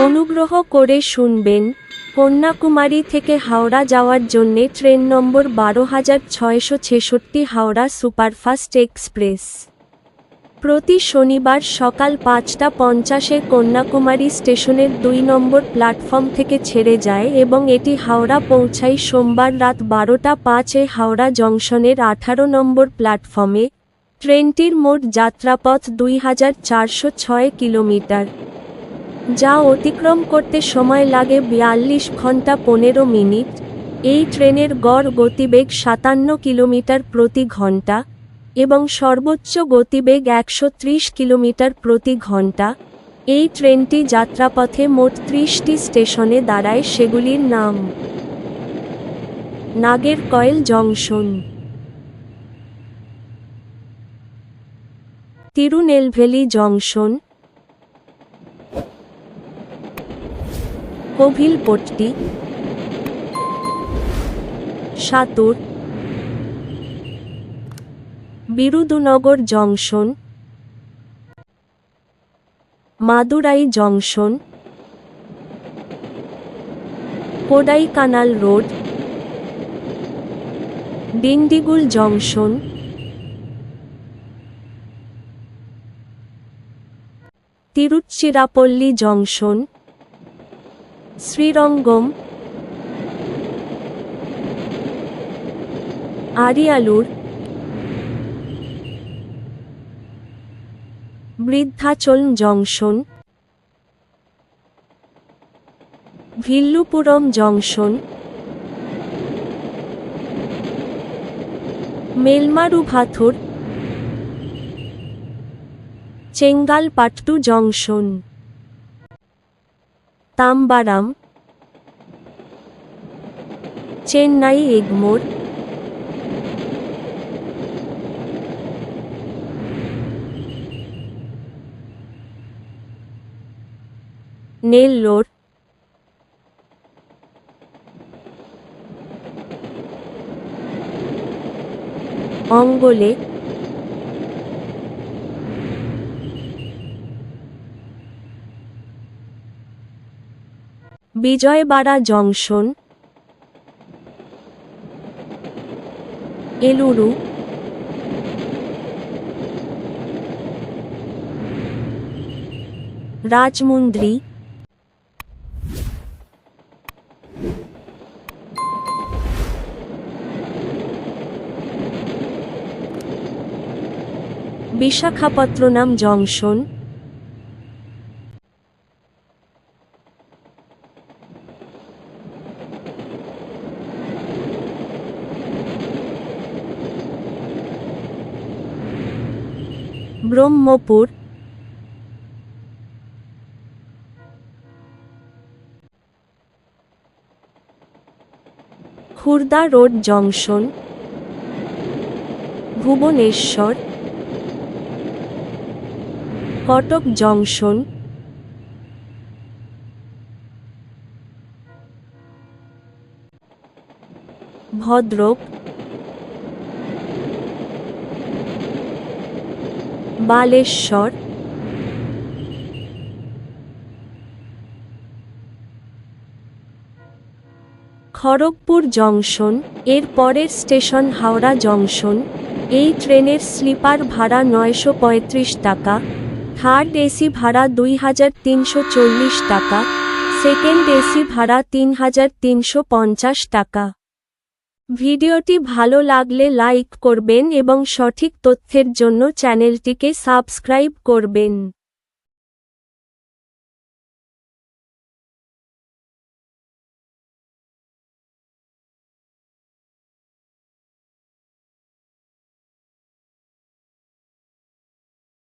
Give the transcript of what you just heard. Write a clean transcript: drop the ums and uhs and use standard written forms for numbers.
অনুগ্রহ করে শুনবেন, কন্যাকুমারী থেকে হাওড়া যাওয়ার জন্যে ট্রেন নম্বর ১২৬৬৬ হাওড়া সুপারফাস্ট এক্সপ্রেস। প্রতি শনিবার সকাল ৫টা ৫০-এ কন্যাকুমারী স্টেশনের ২ নম্বর প্ল্যাটফর্ম থেকে ছেড়ে যায় এবং এটি হাওড়া পৌঁছায় সোমবার রাত ১২টা ৫-এ হাওড়া জংশনের ১৮ নম্বর প্ল্যাটফর্মে। ট্রেনটির মোট যাত্রাপথ ২৪০৬ কিলোমিটার, যা অতিক্রম করতে সময় লাগে ৪২ ঘন্টা ১৫ মিনিট। এই ট্রেনের গড় গতিবেগ ৫৭ কিলোমিটার প্রতি ঘন্টা এবং সর্বোচ্চ গতিবেগ ১৩০ কিলোমিটার প্রতি ঘন্টা। এই ট্রেনটি যাত্রাপথে মোট ৩০টি স্টেশনে দাঁড়ায়, সেগুলির নাম: Nagercoil junction, Tirunelveli junction, Kovilpatti, Sattur, Virudhunagar junction, Madurai junction, Kodaikanal road, Dindigul junction, Tiruchirappalli junction, Srirangam, Ariyalur, Vriddhachalam junction, Villupuram junction, Melmaruvathur, Chengalpattu junction, Tambaram, Chennai Egmore, Nellore, Ongole, Vijayawada junction, Eluru, Rajahmundry, Visakhapatnam junction, Brahmapur, Khurda road junction, Bhubaneswar, Cuttack junction, Bhadrak, Baleshwar, Kharagpur junction. এর পরের স্টেশন হাওড়া জংশন। এই ট্রেনের স্লিপার ভাড়া ৯৩৫ টাকা, থার্ড এসি ভাড়া ২৩৪০ টাকা, সেকেন্ড এসি ভাড়া ৩৩৫০ টাকা। ভিডিওটি ভালো লাগলে লাইক করবেন এবং সঠিক তথ্যের জন্য চ্যানেলটিকে সাবস্ক্রাইব করবেন।